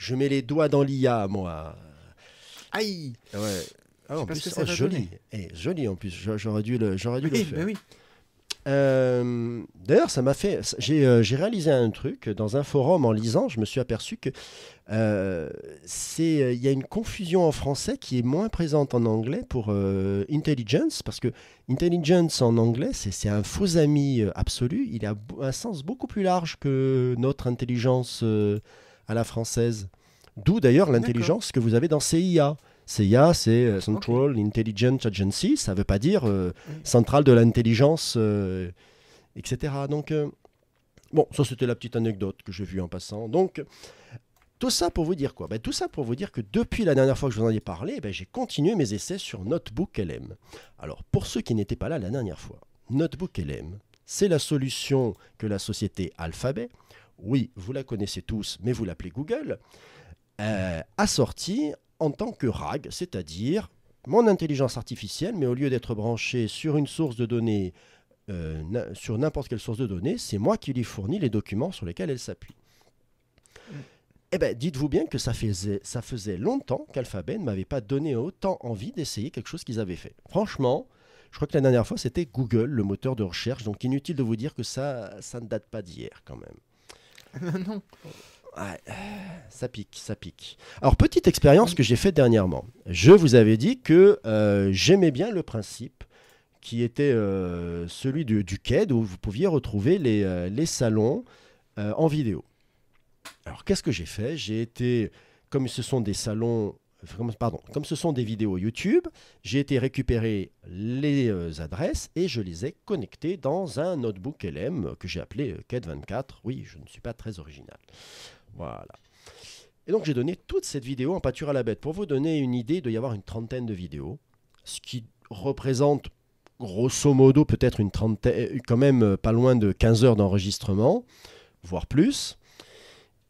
Je mets les doigts dans l'IA, moi. Aïe. Ouais. Ah, en Parce plus, que ça va joli. donner. Joli en plus. J'aurais dû le Oui, faire. bah oui. D'ailleurs, ça m'a fait. J'ai réalisé un truc dans un forum en lisant. Je me suis aperçu que il y a une confusion en français qui est moins présente en anglais pour intelligence, parce que intelligence en anglais, c'est un faux ami absolu. Il a un sens beaucoup plus large que notre intelligence à la française. D'où d'ailleurs l'intelligence que vous avez dans CIA. CIA, c'est Central Intelligence Agency. Ça ne veut pas dire centrale de l'intelligence, etc. Donc, bon, ça c'était la petite anecdote que j'ai vue en passant. Donc, tout ça pour vous dire quoi? Tout ça pour vous dire que depuis la dernière fois que je vous en ai parlé, j'ai continué mes essais sur Notebook LM. Alors, pour ceux qui n'étaient pas là la dernière fois, Notebook LM, c'est la solution que la société Alphabet, oui, vous la connaissez tous, mais vous l'appelez Google, a sorti en tant que RAG, c'est-à-dire mon intelligence artificielle, mais au lieu d'être branchée sur une source de données, sur n'importe quelle source de données, c'est moi qui lui fournis les documents sur lesquels elle s'appuie. Eh bien, dites-vous bien que ça faisait longtemps qu'Alphabet ne m'avait pas donné autant envie d'essayer quelque chose qu'ils avaient fait. Franchement, je crois que la dernière fois, c'était Google, le moteur de recherche, donc inutile de vous dire que ça ne date pas d'hier quand même. Non. Ouais, ça pique, ça pique. Alors, petite expérience que j'ai faite dernièrement. Je vous avais dit que j'aimais bien le principe qui était celui du QED, où vous pouviez retrouver les salons en vidéo. Alors, qu'est-ce que j'ai fait? J'ai été, comme ce sont des salons, comme ce sont des vidéos YouTube, j'ai été récupérer les adresses et je les ai connectées dans un notebook LM que j'ai appelé QED24. Oui, je ne suis pas très original. Voilà. Et donc j'ai donné toute cette vidéo en pâture à la bête. Pour vous donner une idée, il doit y avoir une trentaine de vidéos, ce qui représente grosso modo peut-être une trentaine, quand même pas loin de 15 heures d'enregistrement, voire plus.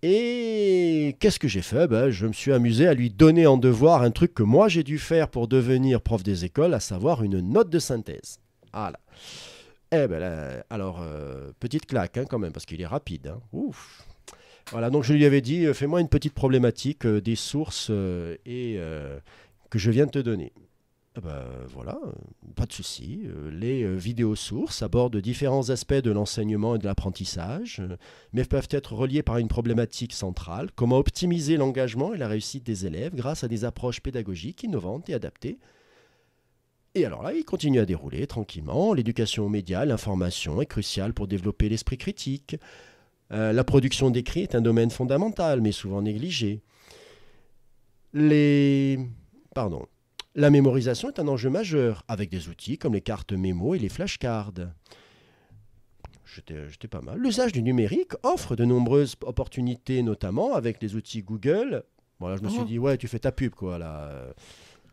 Et qu'est-ce que j'ai fait? Je me suis amusé à lui donner en devoir un truc que moi j'ai dû faire pour devenir prof des écoles, à savoir une note de synthèse. Voilà. Alors, petite claque quand même, parce qu'il est rapide. Ouf. Voilà, donc je lui avais dit, fais-moi une petite problématique des sources que je viens de te donner. Voilà, pas de souci. Les vidéos sources abordent différents aspects de l'enseignement et de l'apprentissage, mais peuvent être reliées par une problématique centrale, comment optimiser l'engagement et la réussite des élèves grâce à des approches pédagogiques innovantes et adaptées. Et alors là, il continue à dérouler tranquillement. L'éducation aux médias, l'information est cruciale pour développer l'esprit critique. La production d'écrits est un domaine fondamental, mais souvent négligé. La mémorisation est un enjeu majeur, avec des outils comme les cartes mémo et les flashcards. J'étais pas mal. L'usage du numérique offre de nombreuses opportunités, notamment avec les outils Google. Bon, là, je me suis dit, ouais, tu fais ta pub, quoi, là.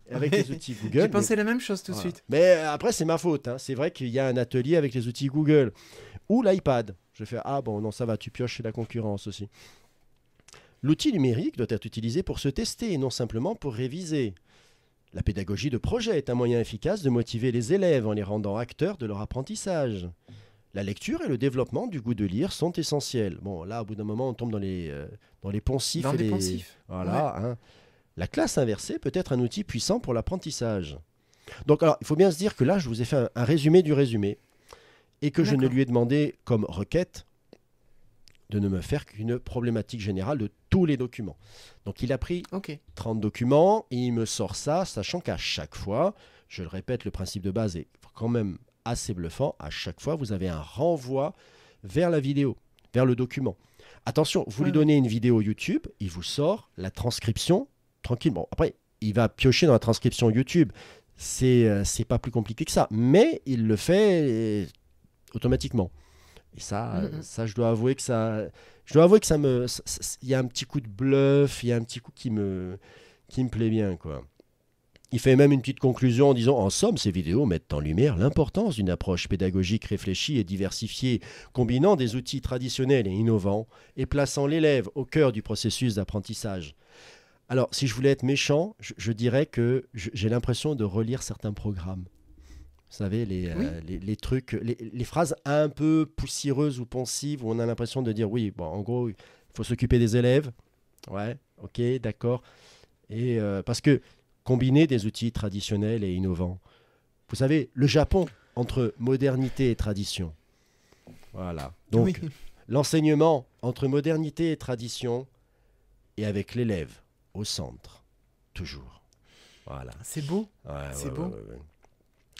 Avec les outils Google. J'ai pensé la même chose tout de suite. Mais après, c'est ma faute. C'est vrai qu'il y a un atelier avec les outils Google. Ou l'iPad. Je fais, ah bon, non, ça va, tu pioches chez la concurrence aussi. L'outil numérique doit être utilisé pour se tester et non simplement pour réviser. La pédagogie de projet est un moyen efficace de motiver les élèves en les rendant acteurs de leur apprentissage. La lecture et le développement du goût de lire sont essentiels. Bon, là, au bout d'un moment, on tombe dans les poncifs. Dans les poncifs. Voilà. Ouais. La classe inversée peut être un outil puissant pour l'apprentissage. Donc, alors, il faut bien se dire que là, je vous ai fait un résumé du résumé et que je ne lui ai demandé comme requête de ne me faire qu'une problématique générale de tous les documents. Donc il a pris 30 documents et il me sort ça, sachant qu'à chaque fois, je le répète, le principe de base est quand même assez bluffant, à chaque fois vous avez un renvoi vers la vidéo, vers le document. Attention, vous lui donnez une vidéo YouTube, il vous sort la transcription tranquillement. Après, il va piocher dans la transcription YouTube, c'est pas plus compliqué que ça, mais il le fait automatiquement. Et ça, je dois avouer que ça me, il y a un petit coup de bluff, il y a un petit coup qui me plaît bien, quoi. Il fait même une petite conclusion en disant, en somme, ces vidéos mettent en lumière l'importance d'une approche pédagogique réfléchie et diversifiée, combinant des outils traditionnels et innovants et plaçant l'élève au cœur du processus d'apprentissage. Alors, si je voulais être méchant, je dirais que j'ai l'impression de relire certains programmes. Vous savez, les trucs, les phrases un peu poussiéreuses ou pensives où on a l'impression de dire oui, bon, en gros, il faut s'occuper des élèves. Ouais, Ok, d'accord. Et parce que combiner des outils traditionnels et innovants. Vous savez, le Japon, entre modernité et tradition. Voilà. Donc, Oui. l'enseignement entre modernité et tradition et avec l'élève au centre. Toujours. Voilà. C'est beau. Ouais, ouais, C'est ouais, beau. ouais, ouais.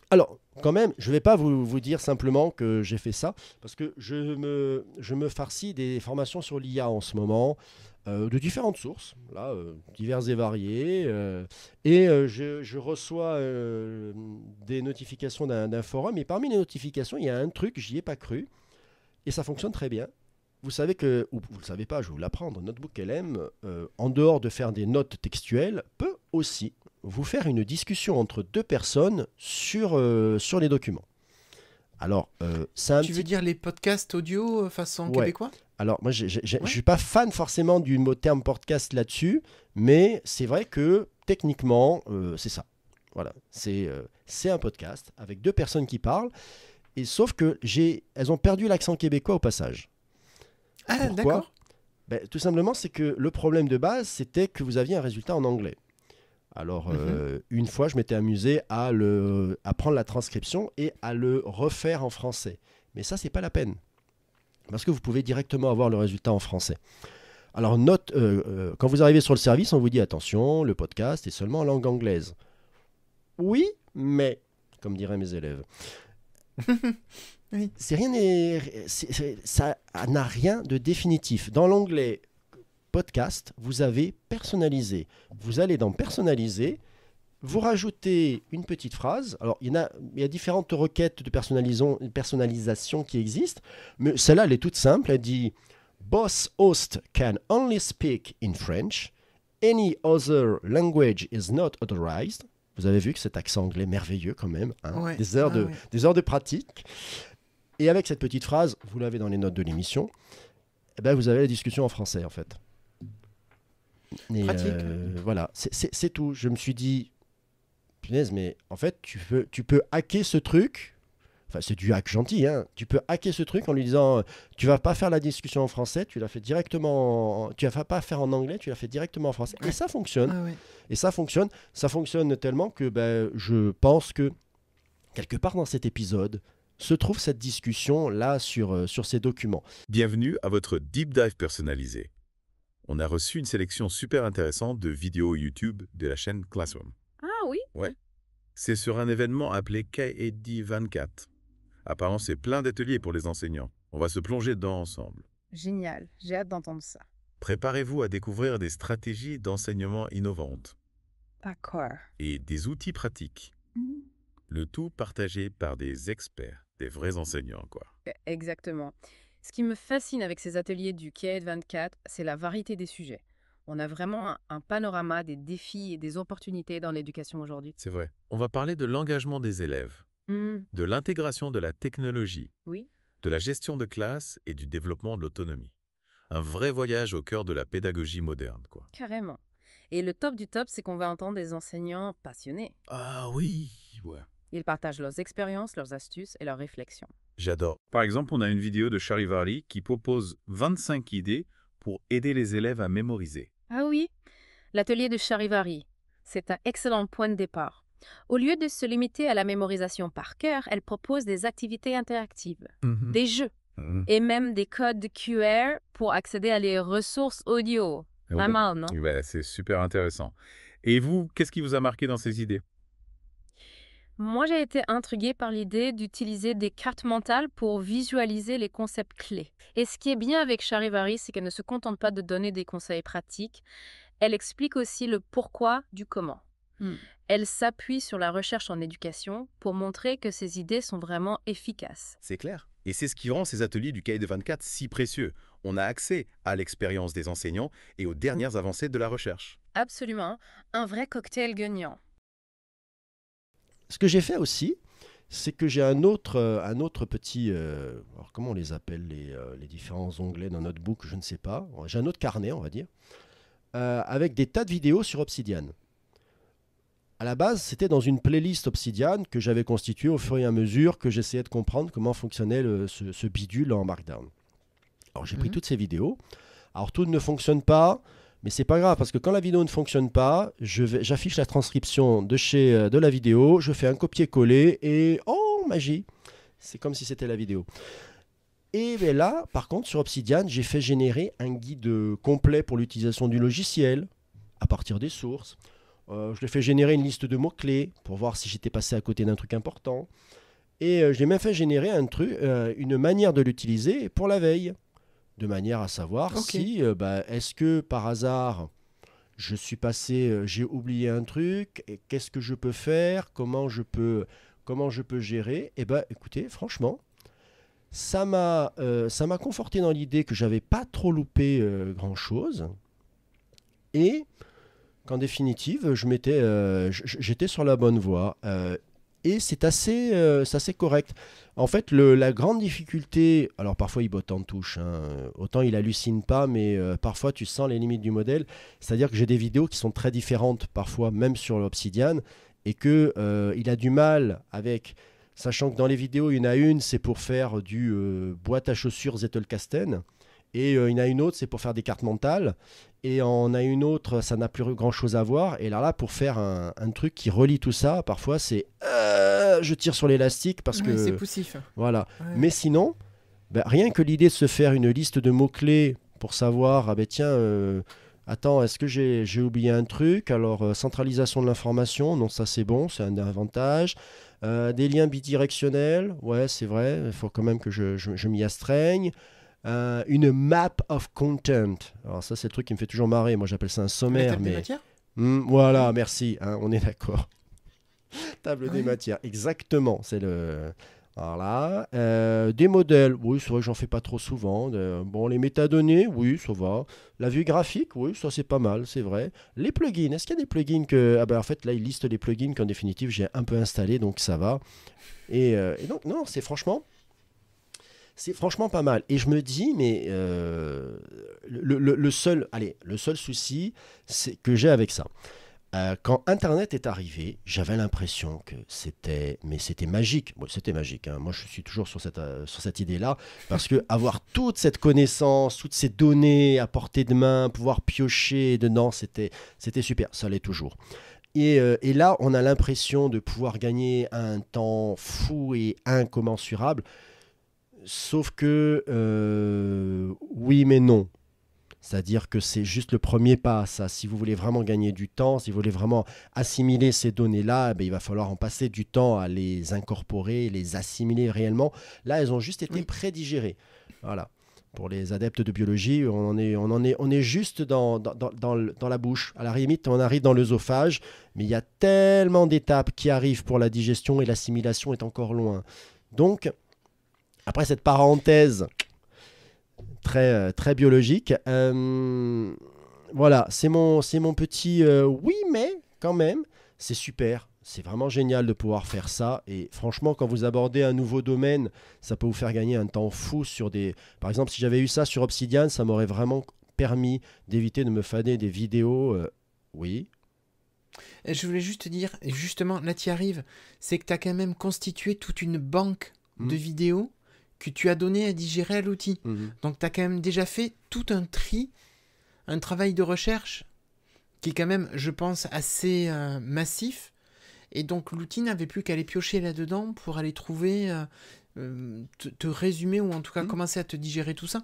Alors, quand même, je ne vais pas vous dire simplement que j'ai fait ça, parce que je me farcis des formations sur l'IA en ce moment, de différentes sources, là, diverses et variées, je reçois des notifications d'un forum, et parmi les notifications, il y a un truc, j'y ai pas cru, et ça fonctionne très bien. Vous savez que, ou vous ne le savez pas, je vais vous l'apprendre, Notebook LM, en dehors de faire des notes textuelles, peut aussi vous faire une discussion entre deux personnes sur les documents. Alors, c'est un Tu veux petit... dire les podcasts audio façon Ouais. québécois? Alors, moi, je ne Ouais. suis pas fan forcément du mot terme podcast là-dessus, mais c'est vrai que techniquement, c'est ça. Voilà, c'est un podcast avec deux personnes qui parlent, et sauf que elles ont perdu l'accent québécois au passage. Ah, Pourquoi? d'accord. Ben, tout simplement, c'est que le problème de base, c'était que vous aviez un résultat en anglais. Alors, Mhm. une fois, je m'étais amusé à prendre la transcription et à le refaire en français. Mais ça, c'est pas la peine. Parce que vous pouvez directement avoir le résultat en français. Alors, quand vous arrivez sur le service, on vous dit attention, le podcast est seulement en langue anglaise. Oui, mais, comme diraient mes élèves, Oui. ça n'a rien de définitif. Dans l'onglet podcast, vous avez personnalisé. Vous allez dans personnaliser, vous rajoutez une petite phrase. Alors, il y a différentes requêtes de personnalisation qui existent, mais celle-là, elle est toute simple. Elle dit Boss host can only speak in French. Any other language is not authorized. Vous avez vu que cet accent anglais merveilleux quand même, hein, Ouais. Ouais. des heures de pratique. Et avec cette petite phrase, vous l'avez dans les notes de l'émission, eh ben vous avez la discussion en français en fait. Et Pratique. voilà, c'est tout. Je me suis dit, punaise, mais en fait, tu peux hacker ce truc. Enfin, c'est du hack gentil, hein. Tu peux hacker ce truc en lui disant, tu vas pas faire la discussion en français, tu la fais directement, tu vas pas faire en anglais, tu la fais directement en français. Et Ouais. ça fonctionne. Ah, ouais. Et ça fonctionne tellement que ben, je pense que quelque part dans cet épisode se trouve cette discussion là sur ces documents. Bienvenue à votre Deep Dive personnalisé. On a reçu une sélection super intéressante de vidéos YouTube de la chaîne Classroom. Ah oui? Ouais. C'est sur un événement appelé KED24. Apparemment, c'est plein d'ateliers pour les enseignants. On va se plonger dedans ensemble. Génial, j'ai hâte d'entendre ça. Préparez-vous à découvrir des stratégies d'enseignement innovantes D'accord. et des outils pratiques. Le tout partagé par des experts, des vrais enseignants, quoi. Exactement. Ce qui me fascine avec ces ateliers du CAED 24, c'est la variété des sujets. On a vraiment un panorama des défis et des opportunités dans l'éducation aujourd'hui. C'est vrai. On va parler de l'engagement des élèves, de l'intégration de la technologie, Oui, de la gestion de classe et du développement de l'autonomie. Un vrai voyage au cœur de la pédagogie moderne, quoi. carrément. Et le top du top, c'est qu'on va entendre des enseignants passionnés. Ah oui, ouais. Ils partagent leurs expériences, leurs astuces et leurs réflexions. J'adore. Par exemple, on a une vidéo de Charivari qui propose 25 idées pour aider les élèves à mémoriser. Ah oui, l'atelier de Charivari, c'est un excellent point de départ. Au lieu de se limiter à la mémorisation par cœur, elle propose des activités interactives, des jeux et même des codes QR pour accéder à les ressources audio. Pas mal, non? Ouais, c'est super intéressant. Et vous, qu'est-ce qui vous a marqué dans ces idées? Moi, j'ai été intriguée par l'idée d'utiliser des cartes mentales pour visualiser les concepts clés. Et ce qui est bien avec Charivari, c'est qu'elle ne se contente pas de donner des conseils pratiques, elle explique aussi le pourquoi du comment. Elle s'appuie sur la recherche en éducation pour montrer que ces idées sont vraiment efficaces. C'est clair. Et c'est ce qui rend ces ateliers du CAED 24 si précieux. On a accès à l'expérience des enseignants et aux dernières avancées de la recherche. Absolument, un vrai cocktail gagnant. Ce que j'ai fait aussi, c'est que j'ai un autre petit... alors comment on les appelle, les différents onglets dans Notebook, je ne sais pas. J'ai un autre carnet, on va dire, avec des tas de vidéos sur Obsidian. À la base, c'était dans une playlist Obsidian que j'avais constituée au fur et à mesure que j'essayais de comprendre comment fonctionnait ce bidule en Markdown. Alors j'ai pris toutes ces vidéos. Alors tout ne fonctionne pas. Mais c'est pas grave parce que quand la vidéo ne fonctionne pas, j'affiche la transcription de la vidéo, je fais un copier-coller et oh magie, c'est comme si c'était la vidéo. Et bien là, par contre, sur Obsidian, j'ai fait générer un guide complet pour l'utilisation du logiciel à partir des sources. Je l'ai fait générer une liste de mots-clés pour voir si j'étais passé à côté d'un truc important. Et je l'ai même fait générer une manière de l'utiliser pour la veille, de manière à savoir si, est-ce que par hasard, je suis passé, j'ai oublié un truc, et qu'est-ce que je peux faire, comment je peux gérer. Et bien, écoutez, franchement, ça m'a conforté dans l'idée que j'avais pas trop loupé grand-chose. Et qu'en définitive, j'étais sur la bonne voie. Et c'est assez correct. En fait, la grande difficulté, alors parfois il botte en touche, hein, autant il hallucine pas, mais parfois tu sens les limites du modèle. C'est-à-dire que j'ai des vidéos qui sont très différentes, parfois même sur l'Obsidian, et qu'il a du mal avec, sachant que dans les vidéos, il y en a une, c'est pour faire du boîte à chaussures Zettelkasten, et il y en a une autre, c'est pour faire des cartes mentales. Et on a une autre, ça n'a plus grand-chose à voir. Et là, pour faire un truc qui relie tout ça, parfois c'est je tire sur l'élastique parce que c'est poussif. Voilà. Ouais. Mais sinon, rien que l'idée de se faire une liste de mots-clés pour savoir, attends, est-ce que j'ai oublié un truc? Alors, centralisation de l'information, non, ça c'est bon, c'est un avantage. Des liens bidirectionnels, ouais, c'est vrai, il faut quand même que je m'y astreigne. Une map of content. Alors ça c'est le truc qui me fait toujours marrer. Moi j'appelle ça un sommaire. Des matières voilà, merci. Hein, on est d'accord. Table des Oui. matières, exactement. C'est le. Voilà. Des modèles. Oui, c'est vrai que j'en fais pas trop souvent. Bon, les métadonnées, oui, ça va. La vue graphique, oui, ça c'est pas mal, c'est vrai. Les plugins. Est-ce qu'il y a des plugins que en fait là il liste les plugins qu'en définitive j'ai un peu installés, donc ça va. Et donc non, c'est franchement pas mal. Et je me dis, mais le seul souci que j'ai avec ça, quand Internet est arrivé, j'avais l'impression que c'était magique. Bon, c'était magique. Hein. Moi, je suis toujours sur cette idée-là, parce que avoir toute cette connaissance, toutes ces données à portée de main, pouvoir piocher dedans, c'était super. Ça l'est toujours. Et là, on a l'impression de pouvoir gagner un temps fou et incommensurable. Sauf que oui mais non. C'est-à-dire que c'est juste le premier pas, ça. Si vous voulez vraiment gagner du temps, si vous voulez vraiment assimiler ces données-là, il va falloir en passer du temps à les incorporer, les assimiler réellement. Là, elles ont juste été prédigérées. Voilà. Pour les adeptes de biologie, on est juste dans la bouche. À la limite, on arrive dans l'œsophage, mais il y a tellement d'étapes qui arrivent pour la digestion et l'assimilation est encore loin. Donc, après cette parenthèse très, très biologique, voilà, c'est mon petit oui, mais quand même, c'est super. C'est vraiment génial de pouvoir faire ça. Et franchement, quand vous abordez un nouveau domaine, ça peut vous faire gagner un temps fou sur des... Par exemple, si j'avais eu ça sur Obsidian, ça m'aurait vraiment permis d'éviter de me fader des vidéos. Oui. Je voulais juste te dire, et justement, là tu y arrives, c'est que tu as quand même constitué toute une banque de vidéos que tu as donné à digérer à l'outil. Donc tu as quand même déjà fait tout un tri, un travail de recherche qui est quand même, je pense, assez massif. Et donc l'outil n'avait plus qu'à aller piocher là-dedans pour aller trouver, te résumer ou en tout cas commencer à te digérer tout ça.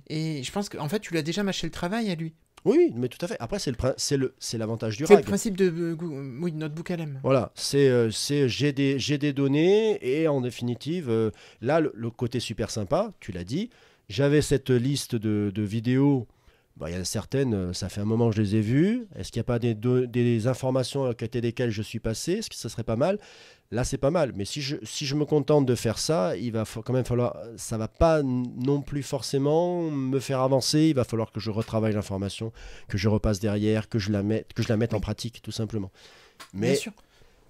Et je pense qu'en fait tu lui as déjà mâché le travail à lui. Oui, mais tout à fait. Après, c'est l'avantage du C'est RAG. le principe de Notebook LM. Voilà, j'ai des données et en définitive, là, le côté super sympa, tu l'as dit, j'avais cette liste de vidéos. Il y en a certaines, ça fait un moment que je les ai vues. Est-ce qu'il n'y a pas des informations à côté desquelles je suis passé? Est-ce que ça serait pas mal? Là, c'est pas mal. Mais si je me contente de faire ça, il va quand même falloir... Ça va pas non plus forcément me faire avancer. Il va falloir que je retravaille l'information, que je repasse derrière, que je la mette en pratique, tout simplement. Mais Bien sûr.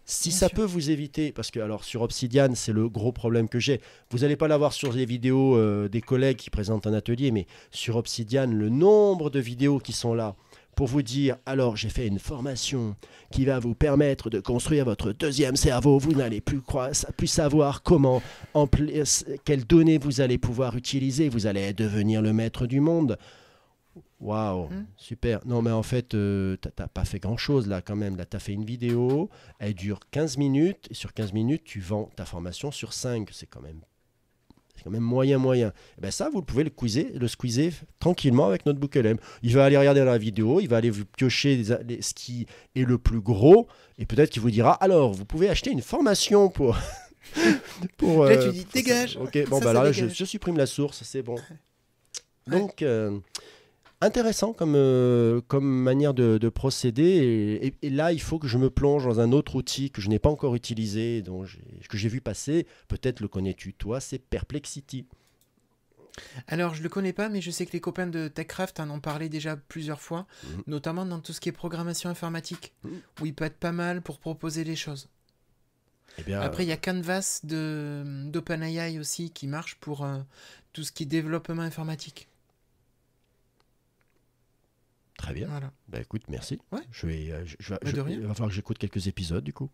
si Bien ça sûr. peut vous éviter, parce que alors sur Obsidian, c'est le gros problème que j'ai. Vous n'allez pas l'avoir sur les vidéos des collègues qui présentent un atelier, mais sur Obsidian, le nombre de vidéos qui sont là pour vous dire, alors j'ai fait une formation qui va vous permettre de construire votre deuxième cerveau, vous n'allez plus savoir quelles données vous allez pouvoir utiliser, vous allez devenir le maître du monde. Waouh, super. Non, mais en fait, t'as pas fait grand-chose là quand même. Là, tu as fait une vidéo, elle dure 15 minutes, et sur 15 minutes, tu vends ta formation sur 5. C'est quand même moyen. Et ben ça, vous pouvez le squeezer tranquillement avec notre Bookelem. Il va aller regarder la vidéo, il va aller vous piocher ce qui est le plus gros, et peut-être qu'il vous dira, alors, vous pouvez acheter une formation pour... Là, tu dis, dégage. Ok, bon, Ça, bah ça alors là, dégage. je supprime la source, c'est bon. Ouais. Donc, intéressant comme manière de procéder. Et là, il faut que je me plonge dans un autre outil que je n'ai pas encore utilisé, que j'ai vu passer. Peut-être le connais-tu, toi, c'est Perplexity. Alors, je le connais pas, mais je sais que les copains de TechCraft en ont parlé déjà plusieurs fois, notamment dans tout ce qui est programmation informatique, où il peut être pas mal pour proposer les choses. Eh bien, Après, il y a Canvas d'OpenAI aussi qui marche pour tout ce qui est développement informatique. très bien. Voilà. Bah écoute, merci. Ouais. De rien. Il va falloir que j'écoute quelques épisodes du coup.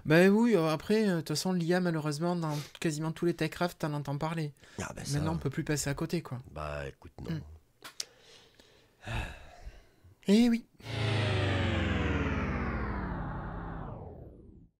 Ben oui, après, de toute façon, l'IA, malheureusement, dans quasiment tous les TechCraft, t'en entends parler. Ah bah ça. Maintenant, on peut plus passer à côté, quoi. Bah écoute, non. Eh oui.